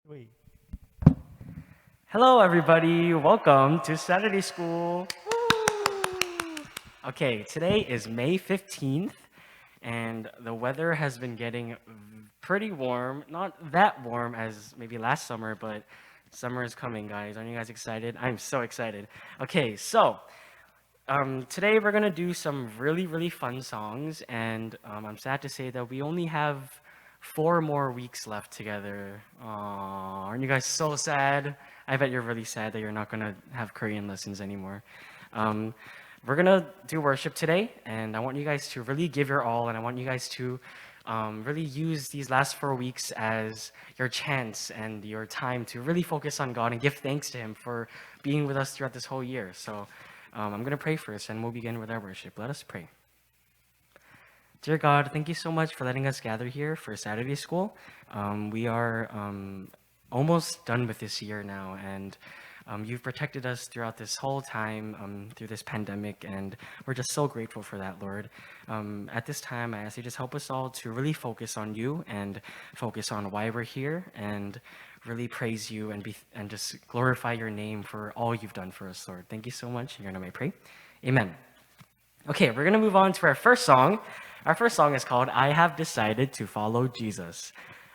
Wait. Hello, everybody. Welcome to Saturday School. Okay, today is May 15th, and the weather has been getting pretty warm. Not that warm as maybe last summer, but summer is coming, guys. Aren't you guys excited? I'm so excited. Okay, so today we're gonna do some really fun songs, and I'm sad to say that we only have 4 more weeks left together. Aw, aren't you guys so sad? I bet you're really sad that you're not gonna have Korean lessons anymore. Um, we're gonna do worship today, and I want you guys to really give your all, and I want you guys to really use these last 4 weeks as your chance and your time to really focus on God and give thanks to Him for being with us throughout this whole year. So I'm gonna pray first, and we'll begin with our worship. Let us pray. Dear God, thank you so much for letting us gather here for Saturday School. We are almost done with this year now, and you've protected us throughout this whole time, through this pandemic, and we're just so grateful for that, Lord. At this time, I ask you just help us all to really focus on you and focus on why we're here, and really praise you and just glorify your name for all you've done for us, Lord. Thank you so much. In your name I pray. Amen. Okay, we're gonna move on to our first song. Our first song is called I Have Decided to Follow Jesus.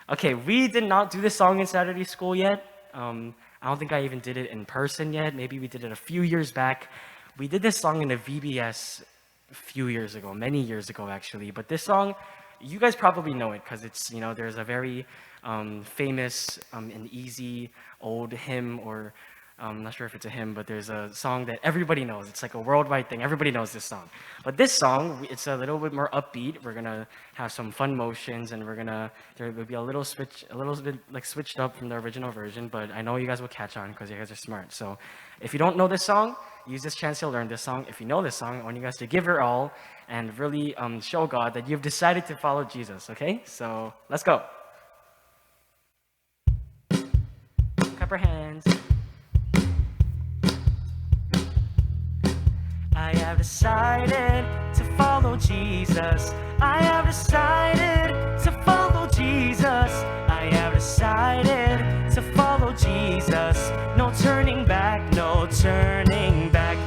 Okay, we did not do this song in Saturday School yet. I don't think I even did it in person yet. Maybe we did it a few years back. We did this song in a VBS a few years ago, many years ago actually. But this song, you guys probably know it because it's, there's a very famous and easy old hymn, or I'm not sure if it's a hymn, but there's a song that everybody knows. It's like a worldwide thing. Everybody knows this song. But this song, it's a little bit more upbeat. We're gonna have some fun motions, and there will be a little bit like switched up from the original version. But I know you guys will catch on because you guys are smart. So if you don't know this song, use this chance to learn this song. If you know this song, I want you guys to give your all and really show God that you've decided to follow Jesus. Okay? So let's go. Clap our hands. I have decided to follow Jesus. I have decided to follow Jesus. I have decided to follow Jesus. No turning back, no turning back.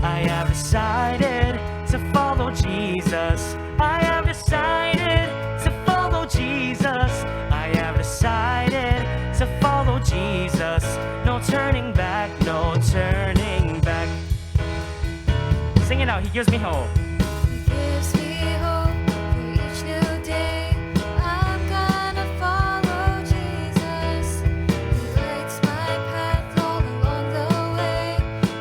I have decided to follow Jesus. I have decided to follow Jesus. I have decided to follow Jesus. No turning back, no turning back. Sing it out. He gives me hope. He gives me hope for each new day. I'm gonna follow Jesus. He lights my path all along the way.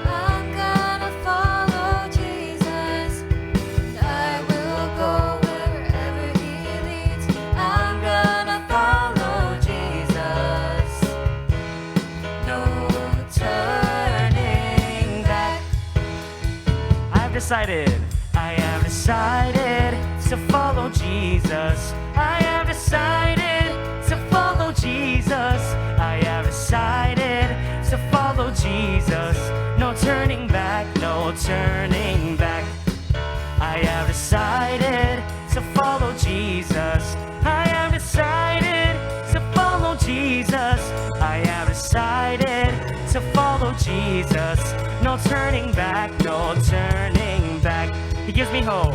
I'm gonna follow Jesus. And I will go wherever He leads. I'm gonna follow Jesus. No turning back. I have decided to follow Jesus. I have decided to follow Jesus. I have decided to follow Jesus. No turning back, no turning back. I have decided to follow Jesus. I have decided to follow Jesus. I have decided to follow Jesus. No turning back, no turning back. He gives me hope.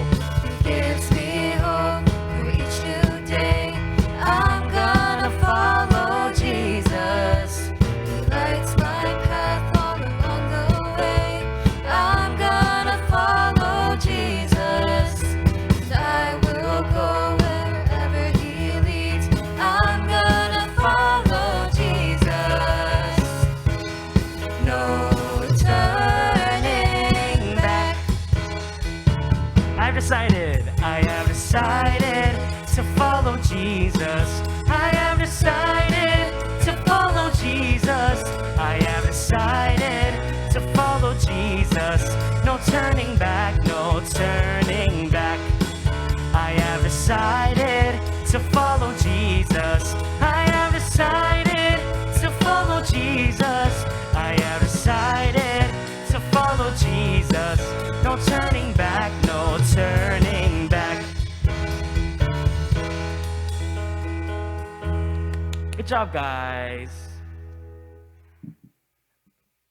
He gives me hope for each new day. I'm gonna follow Jesus. He lights my path all along the way. I'm gonna follow Jesus. And I will go wherever He leads. I'm gonna follow Jesus. No turning back. I have decided to follow Jesus. I have decided to follow Jesus. I have decided to follow Jesus. No turning back, no turning back. I have decided to follow Jesus. I have decided to follow Jesus. I have decided to follow Jesus. No turning back, no turning back. Good job, guys.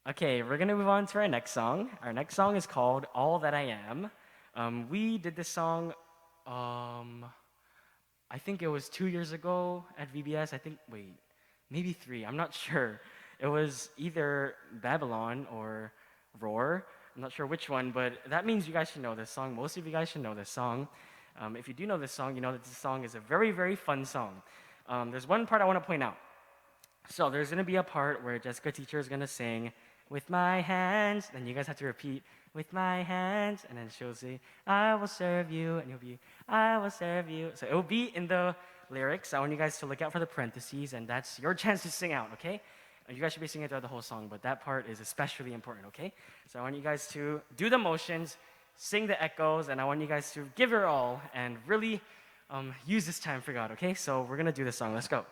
Okay, we're gonna move on to our next song. Our next song is called All That I Am. We did this song, I think it was 2 years ago at VBS. I think, wait, maybe three, I'm not sure. It was either Babylon or Roar. I'm not sure which one, but that means you guys should know this song. Most of you guys should know this song. If you do know this song, you know that this song is a very, very fun song. There's one part I want to point out. So there's gonna be a part where Jessica teacher is gonna sing with my hands, then you guys have to repeat with my hands, and then she'll say, I will serve you, and you'll be, I will serve you. So it will be in the lyrics. I want you guys to look out for the parentheses, and that's your chance to sing out, okay? You guys should be singing throughout the whole song, but that part is especially important, okay? So I want you guys to do the motions, sing the echoes, and I want you guys to give your all and really use this time for God, okay? So we're gonna do this song. Let's go.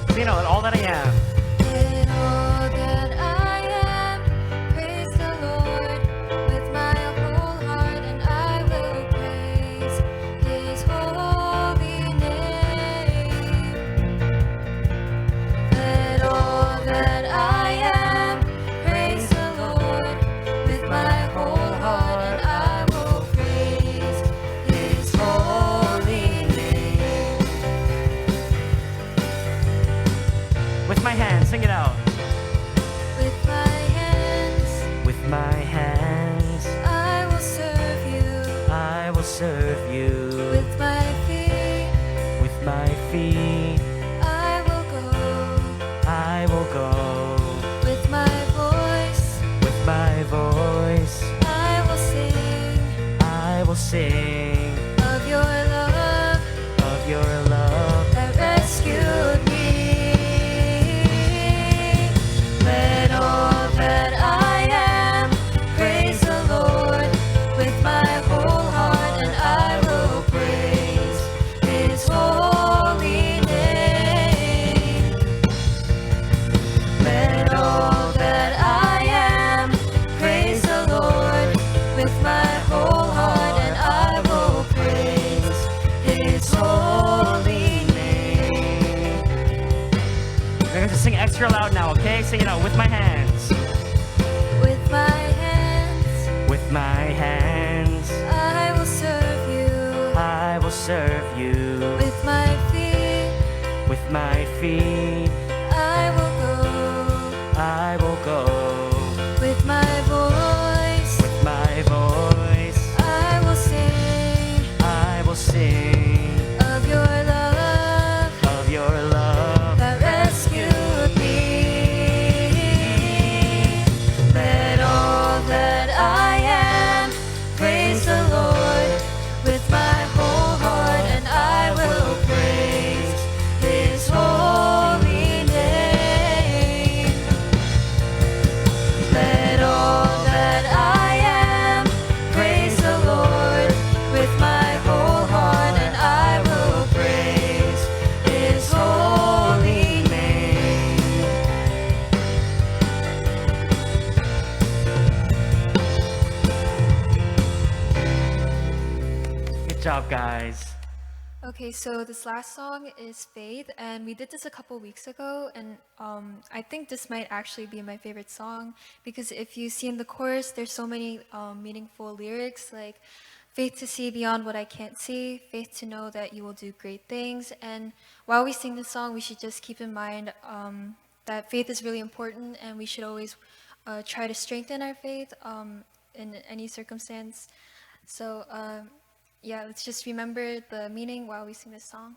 So you know, all that I am. In all that I am, praise the Lord with my whole heart, and I will praise His holy name. Let all that I am praise the Lord with my whole heart, and I will praise His holy name. With my hands, sing it out. With my hands, With my hands, I will serve you. I will serve you. With my feet, With my feet, I will go. I will go. With my voice, With my voice, I will sing I will sing of your love of your love. that rescued me. Let all that I am praise the Lord with my whole heart, and I will praise His holy name. Let all that I am praise the Lord with my whole heart, and I will praise His holy name. We're going to sing extra loud now, okay? Sing it out with my hands. With my hands, With my hands, I will serve you. I will serve you. With my feet, With my feet, I will go. I will go. With my voice, With my voice, I will sing I will sing of your love of your love. that rescued me. Let all that I am praise the Lord with my whole heart, and I will praise His holy name. Let all that I am praise the Lord with my whole heart, and I will praise His holy name. Good job, guys. Okay, so this last song is Faith, and we did this a couple weeks ago, and I think this might actually be my favorite song because if you see in the chorus, there's so many meaningful lyrics like faith to see beyond what I can't see, faith to know that you will do great things. And while we sing this song, we should just keep in mind that faith is really important, and we should always try to strengthen our faith in any circumstance. So, yeah, let's just remember the meaning while we sing this song.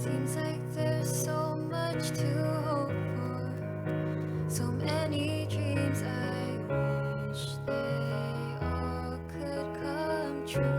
Seems like there's so much to hope for, so many dreams I wish they all could come true.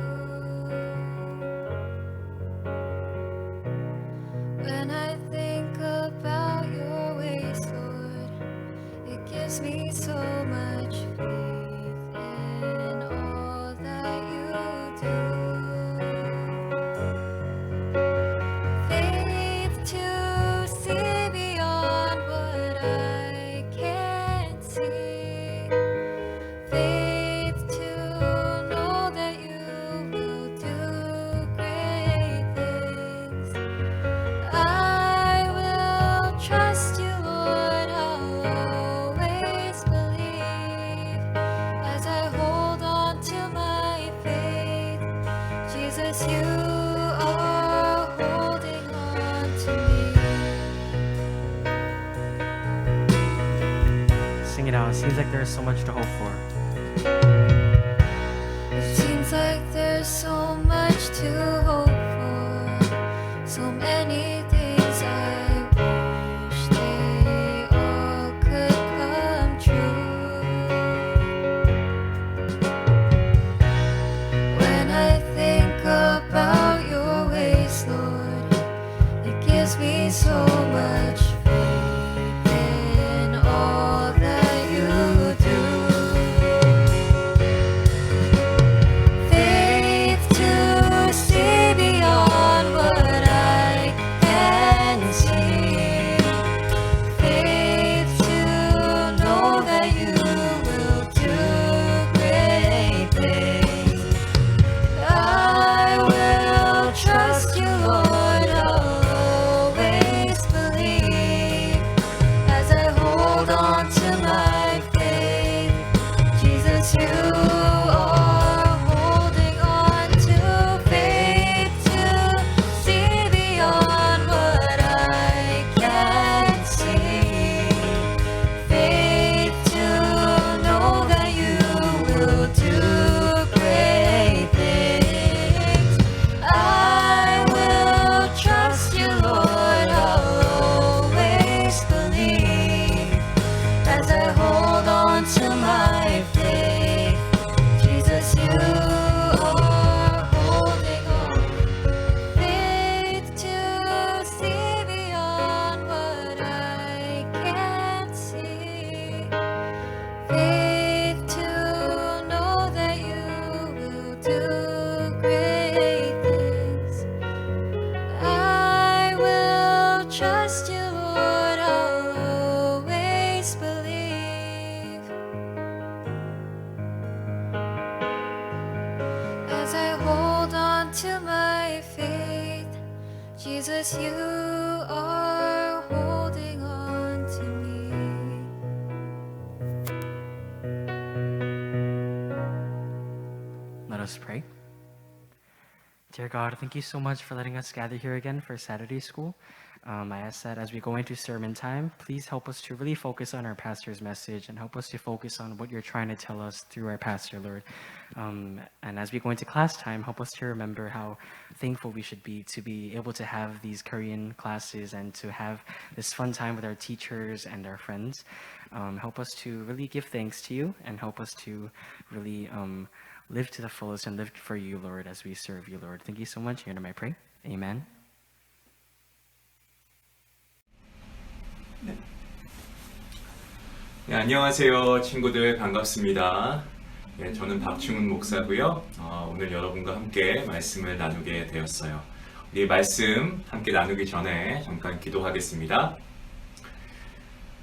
Seems like there's so much to hope for. It seems like there's so much to hope for. So many things I wish they all could come true. When I think about your ways, Lord, it gives me so much faith in all that you do. Faith to see beyond what I can see. Faith to know that you will do great things. I will trust you, Lord. I'll always believe as I hold on to my faith. Jesus, you are holding on to faith to see beyond what I can see. Faith to know that you will do great things. I will trust you, Lord. I'll always believe as I hold on to my faith. Jesus, you are holding on. Faith to see beyond what I can see. Faith to know that you will do great things. I will trust you, Lord. I'll always believe as I hold on to my faith. Jesus, you are holding on to me. Let us pray. Dear God, thank you so much for letting us gather here again for Saturday school. I ask that as we go into sermon time, please help us to really focus on our pastor's message and help us to focus on what you're trying to tell us through our pastor, Lord. And as we go into class time, help us to remember how thankful we should be to be able to have these Korean classes and to have this fun time with our teachers and our friends. Help us to really give thanks to you and help us to really live to the fullest and live for you, Lord, as we serve you, Lord. Thank you so much. In your name I pray. Amen. 네, 안녕하세요 친구들 반갑습니다. 네, 저는 박충훈 목사고요. 오늘 여러분과 함께 말씀을 나누게 되었어요. 우리 말씀 함께 나누기 전에 잠깐 기도하겠습니다.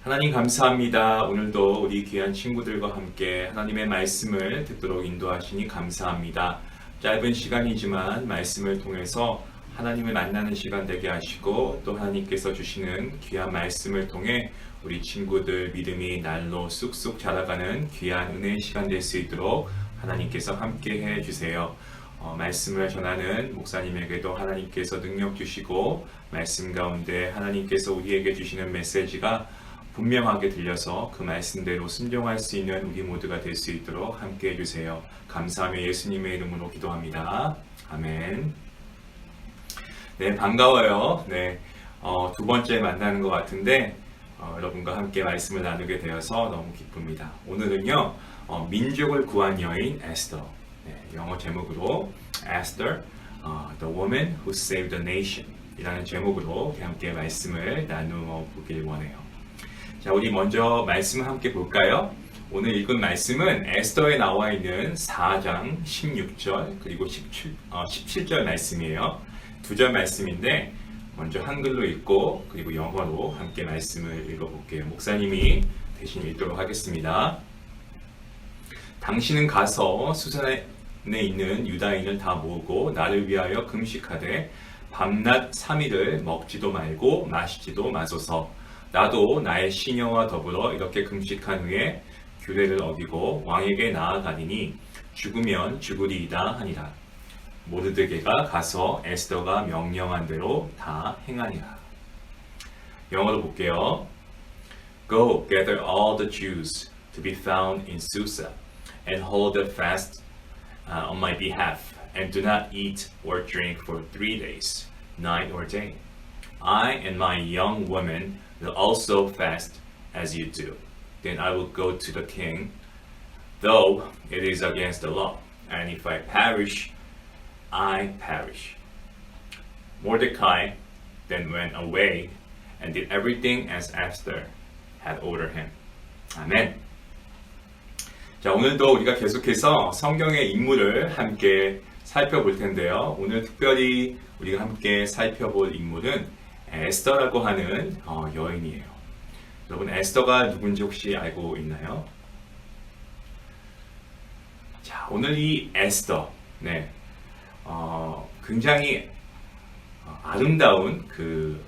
하나님 감사합니다. 오늘도 우리 귀한 친구들과 함께 하나님의 말씀을 듣도록 인도하시니 감사합니다. 짧은 시간이지만 말씀을 통해서 하나님을 만나는 시간 되게 하시고 또 하나님께서 주시는 귀한 말씀을 통해 우리 친구들 믿음이 날로 쑥쑥 자라가는 귀한 은혜의 시간 될 수 있도록 하나님께서 함께 해주세요. 말씀을 전하는 목사님에게도 하나님께서 능력 주시고 말씀 가운데 하나님께서 우리에게 주시는 메시지가 분명하게 들려서 그 말씀대로 순종할 수 있는 우리 모두가 될 수 있도록 함께 해주세요. 감사하며 예수님의 이름으로 기도합니다. 아멘. 네, 반가워요. 네, 두 번째 만나는 것 같은데 여러분과 함께 말씀을 나누게 되어서 너무 기쁩니다. 오늘은요, 민족을 구한 여인 에스더, 네, 영어 제목으로 Esther, The Woman Who Saved the Nation 이라는 제목으로 함께 말씀을 나누어 보길 원해요. 자, 우리 먼저 말씀을 함께 볼까요? 오늘 읽은 말씀은 에스더에 나와 있는 4장 16절 그리고 17절 말씀이에요. 두 절 말씀인데 먼저 한글로 읽고 그리고 영어로 함께 말씀을 읽어볼게요. 목사님이 대신 읽도록 하겠습니다. 당신은 가서 수산에 있는 유다인을 다 모으고 나를 위하여 금식하되 밤낮 3일을 먹지도 말고 마시지도 마소서. 나도 나의 시녀와 더불어 이렇게 금식한 후에 규례를 어기고 왕에게 나아가리니 죽으면 죽으리이다 하니라. 모르드게가 가서 에스더가 명령한 대로 다 행하니라. 영어로 볼게요. Go gather all the Jews to be found in Susa, and hold a fast on my behalf, and do not eat or drink for 3 days, night or day. I and my young women will also fast as you do. Then I will go to the king, though it is against the law, and if I perish, I perish. Mordecai then went away and did everything as Esther had ordered him. 아멘. 자, 오늘도 우리가 계속해서 성경의 인물을 함께 살펴볼 텐데요. 오늘 특별히 우리가 함께 살펴볼 인물은 에스더라고 하는 여인이에요. 여러분, 에스더가 누군지 혹시 알고 있나요? 자, 오늘 이 에스더, 네, 굉장히 아름다운 그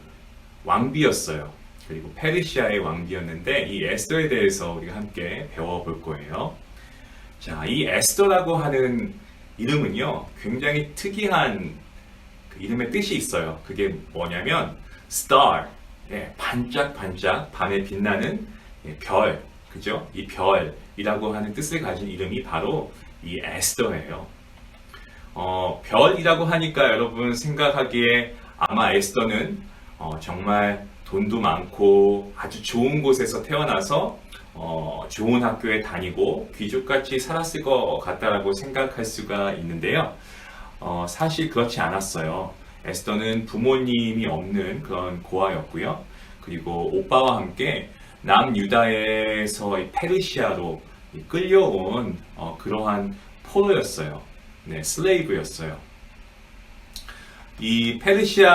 왕비였어요. 그리고 페르시아의 왕비였는데 이 에스더에 대해서 우리가 함께 배워볼 거예요. 자, 이 에스더라고 하는 이름은요, 굉장히 특이한 그 이름의 뜻이 있어요. 그게 뭐냐면 star, 예, 반짝반짝 밤에 빛나는 별, 그죠? 이 별이라고 하는 뜻을 가진 이름이 바로 이 에스더예요. 별이라고 하니까 여러분 생각하기에 아마 에스더는 정말 돈도 많고 아주 좋은 곳에서 태어나서 좋은 학교에 다니고 귀족같이 살았을 것 같다라고 생각할 수가 있는데요. 사실 그렇지 않았어요. 에스더는 부모님이 없는 그런 고아였고요. 그리고 오빠와 함께 남유다에서 페르시아로 끌려온 그러한 포로였어요. 네, 슬레이브였어요. 이 페르시아의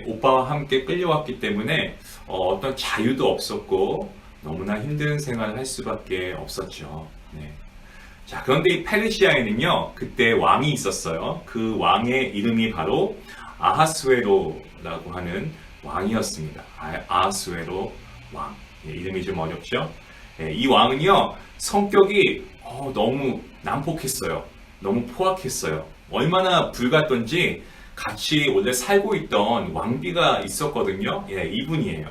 오빠와 함께 끌려왔기 때문에 어떤 자유도 없었고 너무나 힘든 생활을 할 수밖에 없었죠. 네. 자, 그런데 이 페르시아에는요, 그때 왕이 있었어요. 그 왕의 이름이 바로 아하스웨로라고 하는 왕이었습니다. 아하스웨로 왕. 예, 이름이 좀 어렵죠? 예, 이 왕은요, 성격이 너무 난폭했어요. 너무 포악했어요. 얼마나 불같던지 같이 원래 살고 있던 왕비가 있었거든요. 예, 이분이에요.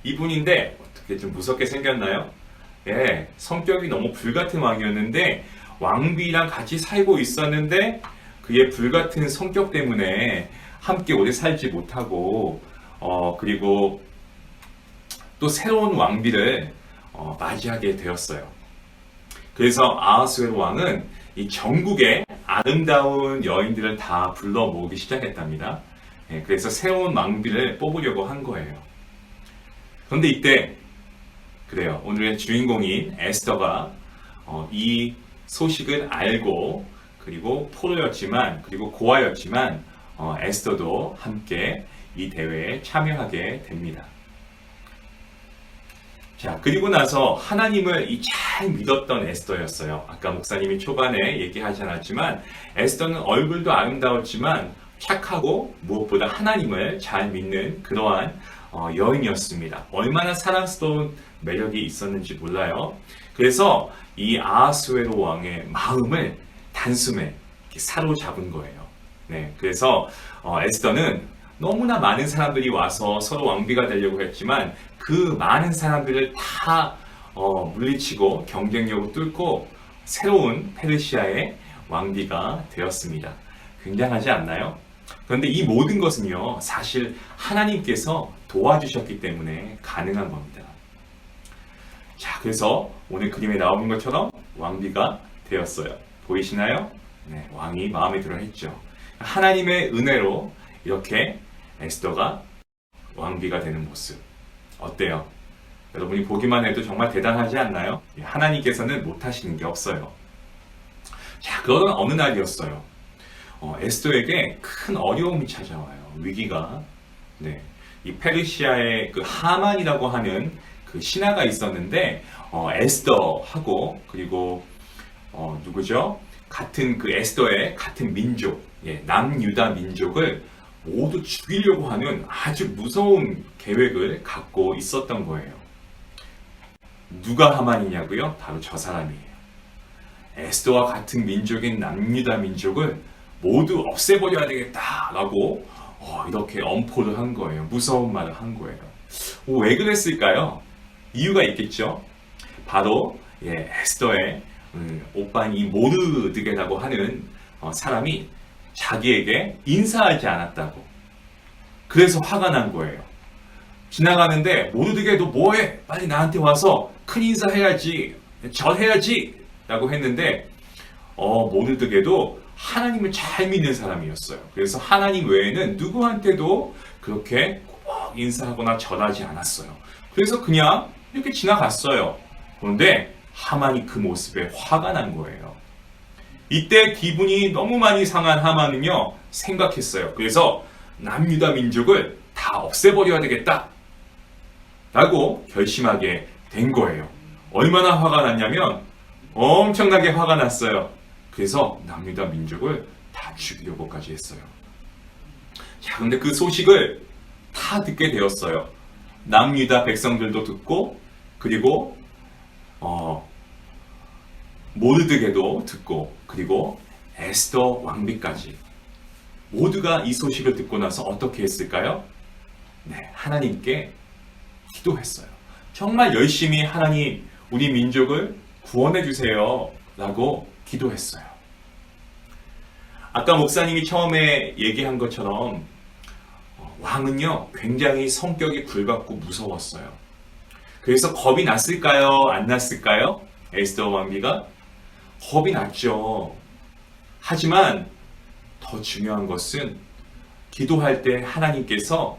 이분인데 어떻게 좀 무섭게 생겼나요? 예, 성격이 너무 불같은 왕이었는데 왕비랑 같이 살고 있었는데 그의 불같은 성격 때문에 함께 오래 살지 못하고 그리고 또 새로운 왕비를 맞이하게 되었어요. 그래서 아하스웨로 왕은 이 전국의 아름다운 여인들을 다 불러 모으기 시작했답니다. 예, 그래서 새로운 왕비를 뽑으려고 한 거예요. 그런데 이때 그래요. 오늘의 주인공인 에스더가 이 소식을 알고 그리고 포로였지만 그리고 고아였지만 에스더도 함께 이 대회에 참여하게 됩니다. 자, 그리고 나서 하나님을 잘 믿었던 에스더였어요. 아까 목사님이 초반에 얘기하지 않았지만 에스더는 얼굴도 아름다웠지만 착하고 무엇보다 하나님을 잘 믿는 그러한 여인이었습니다. 얼마나 사랑스러운 매력이 있었는지 몰라요. 그래서 이 아하스웨로 왕의 마음을 단숨에 사로잡은 거예요. 네, 그래서 에스더는 너무나 많은 사람들이 와서 서로 왕비가 되려고 했지만 그 많은 사람들을 다 물리치고 경쟁력을 뚫고 새로운 페르시아의 왕비가 되었습니다. 굉장하지 않나요? 그런데 이 모든 것은요, 사실 하나님께서 도와주셨기 때문에 가능한 겁니다. 자, 그래서 오늘 그림에 나오는 것처럼 왕비가 되었어요. 보이시나요? 네, 왕이 마음에 들어 했죠. 하나님의 은혜로 이렇게 에스더가 왕비가 되는 모습. 어때요? 여러분이 보기만 해도 정말 대단하지 않나요? 하나님께서는 못하시는 게 없어요. 자, 그러던 어느 날이었어요. 에스더에게 큰 어려움이 찾아와요. 위기가. 네, 이 페르시아의 그 하만이라고 하는 그 신하가 있었는데 에스더하고 그리고 누구죠? 같은 그 에스더의 같은 민족, 예, 남유다 민족을 모두 죽이려고 하는 아주 무서운 계획을 갖고 있었던 거예요. 누가 하만이냐고요? 바로 저 사람이에요. 에스더와 같은 민족인 남유다 민족을 모두 없애버려야 되겠다라고 이렇게 엄포를 한 거예요. 무서운 말을 한 거예요. 왜 그랬을까요? 이유가 있겠죠. 바로 에스더의 오빠인 이 모르드게라고 하는 사람이 자기에게 인사하지 않았다고. 그래서 화가 난 거예요. 지나가는데 모르드게 너 뭐해? 빨리 나한테 와서 큰 인사해야지, 절해야지 라고 했는데 모르드게도 하나님을 잘 믿는 사람이었어요. 그래서 하나님 외에는 누구한테도 그렇게 꼭 인사하거나 절하지 않았어요. 그래서 그냥 이렇게 지나갔어요. 그런데 하만이 그 모습에 화가 난 거예요. 이때 기분이 너무 많이 상한 하만은요, 생각했어요. 그래서 남유다 민족을 다 없애버려야 되겠다 라고 결심하게 된 거예요. 얼마나 화가 났냐면 엄청나게 화가 났어요. 그래서 남유다 민족을 다 죽이려고까지 했어요. 자, 근데 그 소식을 다 듣게 되었어요. 남유다 백성들도 듣고, 그리고 모르드게도 듣고, 그리고 에스더 왕비까지 모두가 이 소식을 듣고 나서 어떻게 했을까요? 네, 하나님께 기도했어요. 정말 열심히 하나님, 우리 민족을 구원해 주세요 라고 기도했어요. 아까 목사님이 처음에 얘기한 것처럼 왕은요, 굉장히 성격이 굴같고 무서웠어요. 그래서 겁이 났을까요? 안 났을까요? 에스더 왕비가? 겁이 났죠. 하지만 더 중요한 것은 기도할 때 하나님께서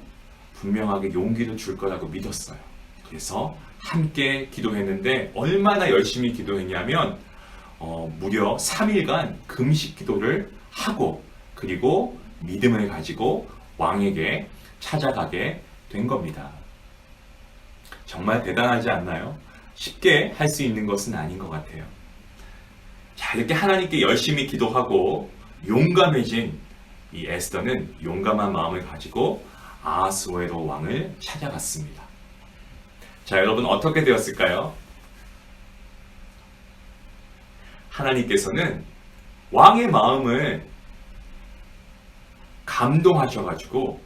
분명하게 용기를 줄 거라고 믿었어요. 그래서 함께 기도했는데 얼마나 열심히 기도했냐면 무려 3일간 금식 기도를 하고, 그리고 믿음을 가지고 왕에게 찾아가게 된 겁니다. 정말 대단하지 않나요? 쉽게 할 수 있는 것은 아닌 것 같아요. 자, 이렇게 하나님께 열심히 기도하고 용감해진 이 에스더는 용감한 마음을 가지고 아하스웨로 왕을 찾아갔습니다. 자, 여러분 어떻게 되었을까요? 하나님께서는 왕의 마음을 감동하셔가지고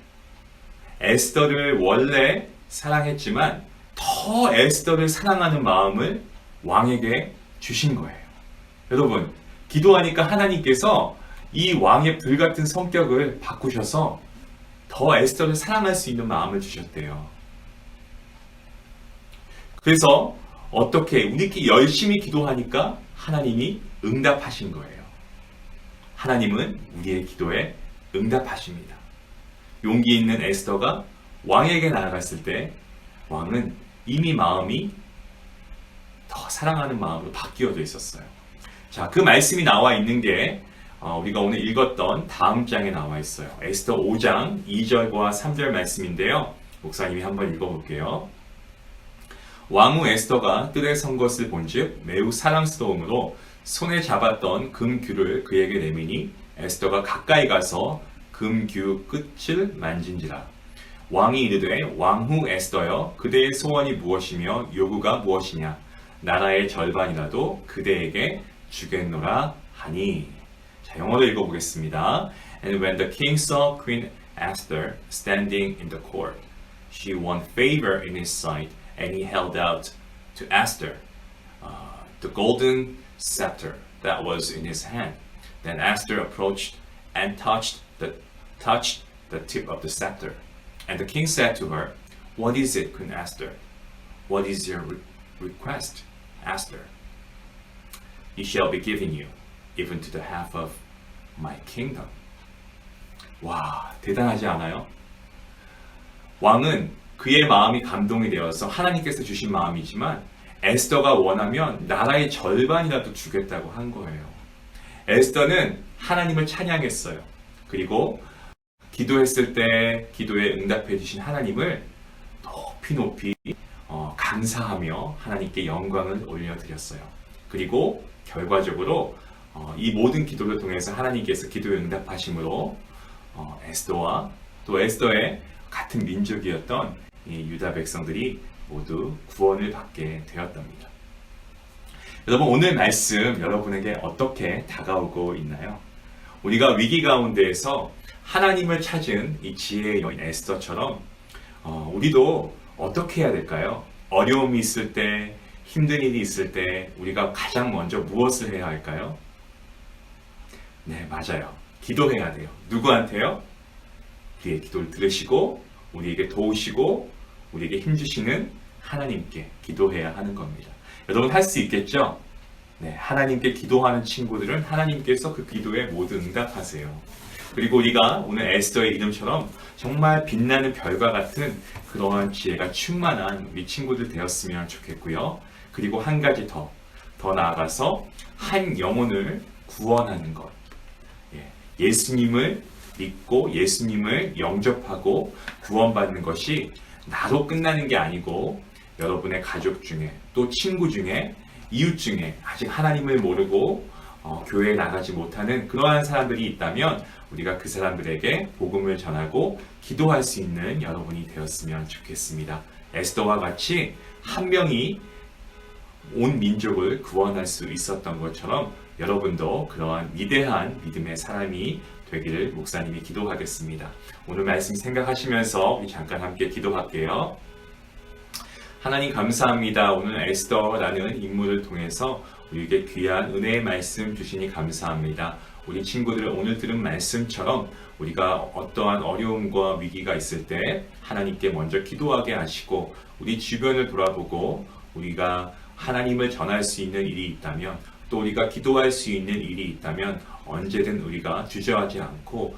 에스더를 원래 사랑했지만 더 에스더를 사랑하는 마음을 왕에게 주신 거예요. 여러분, 기도하니까 하나님께서 이 왕의 불같은 성격을 바꾸셔서 더 에스더를 사랑할 수 있는 마음을 주셨대요. 그래서 어떻게 우리끼리 열심히 기도하니까 하나님이 응답하신 거예요. 하나님은 우리의 기도에 응답하십니다. 용기 있는 에스더가 왕에게 나아갔을 때 왕은 이미 마음이 더 사랑하는 마음으로 바뀌어져 있었어요. 자, 그 말씀이 나와 있는 게 우리가 오늘 읽었던 다음 장에 나와 있어요. 에스더 5장 2절과 3절 말씀인데요. 목사님이 한번 읽어볼게요. 왕후 에스더가 뜰에 선 것을 본즉 매우 사랑스러움으로 손에 잡았던 금규를 그에게 내미니 에스더가 가까이 가서 금규 끝을 만진지라. 왕이 이르되 왕후 에스더여, 그대의 소원이 무엇이며 요구가 무엇이냐? 나라의 절반이라도 그대에게 주겠노라 하니. 자, 영어로 읽어보겠습니다. And when the king saw Queen Esther standing in the court, she won favor in his sight, and he held out to Esther the golden scepter that was in his hand. Then Esther approached and touched the tip of the scepter. And the king said to her, What is it, Queen Esther? What is your request, Esther? It shall be given you, even to the half of my kingdom. 와, 대단하지 않아요? 왕은 그의 마음이 감동이 되어서 하나님께서 주신 마음이지만 에스더가 원하면 나라의 절반이라도 주겠다고 한 거예요. 에스더는 하나님을 찬양했어요. 그리고 기도했을 때 기도에 응답해 주신 하나님을 높이 감사하며 하나님께 영광을 올려드렸어요. 그리고 결과적으로 이 모든 기도를 통해서 하나님께서 기도에 응답하심으로 에스더와 또 에스더의 같은 민족이었던 이 유다 백성들이 모두 구원을 받게 되었답니다. 여러분, 오늘 말씀 여러분에게 어떻게 다가오고 있나요? 우리가 위기 가운데에서 하나님을 찾은 이 지혜의 여인 에스더처럼 우리도 어떻게 해야 될까요? 어려움이 있을 때, 힘든 일이 있을 때 우리가 가장 먼저 무엇을 해야 할까요? 네, 맞아요. 기도해야 돼요. 누구한테요? 우리의 기도를 들으시고 우리에게 도우시고 우리에게 힘주시는 하나님께 기도해야 하는 겁니다. 여러분 할 수 있겠죠? 네, 하나님께 기도하는 친구들은 하나님께서 그 기도에 모두 응답하세요. 그리고 우리가 오늘 에스더의 이름처럼 정말 빛나는 별과 같은 그러한 지혜가 충만한 우리 친구들 되었으면 좋겠고요. 그리고 한 가지 더 나아가서 한 영혼을 구원하는 것. 예수님을 믿고 예수님을 영접하고 구원받는 것이 나로 끝나는 게 아니고 여러분의 가족 중에 또 친구 중에 이웃 중에 아직 하나님을 모르고 교회에 나가지 못하는 그러한 사람들이 있다면 우리가 그 사람들에게 복음을 전하고 기도할 수 있는 여러분이 되었으면 좋겠습니다. 에스더와 같이 한 명이 온 민족을 구원할 수 있었던 것처럼 여러분도 그러한 위대한 믿음의 사람이 되기를 목사님이 기도하겠습니다. 오늘 말씀 생각하시면서 우리 잠깐 함께 기도할게요. 하나님 감사합니다. 오늘 에스더라는 인물을 통해서 우리에게 귀한 은혜의 말씀 주시니 감사합니다. 우리 친구들 오늘 들은 말씀처럼 우리가 어떠한 어려움과 위기가 있을 때 하나님께 먼저 기도하게 하시고 우리 주변을 돌아보고 우리가 하나님을 전할 수 있는 일이 있다면 또 우리가 기도할 수 있는 일이 있다면 언제든 우리가 주저하지 않고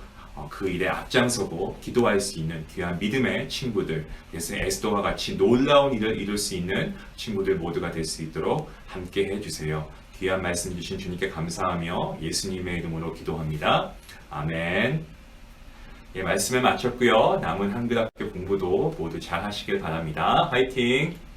그 일에 앞장서고 기도할 수 있는 귀한 믿음의 친구들, 그래서 에스더와 같이 놀라운 일을 이룰 수 있는 친구들 모두가 될 수 있도록 함께 해주세요. 귀한 말씀 주신 주님께 감사하며 예수님의 이름으로 기도합니다. 아멘. 예, 말씀을 마쳤고요. 남은 한글학교 공부도 모두 잘 하시길 바랍니다. 화이팅!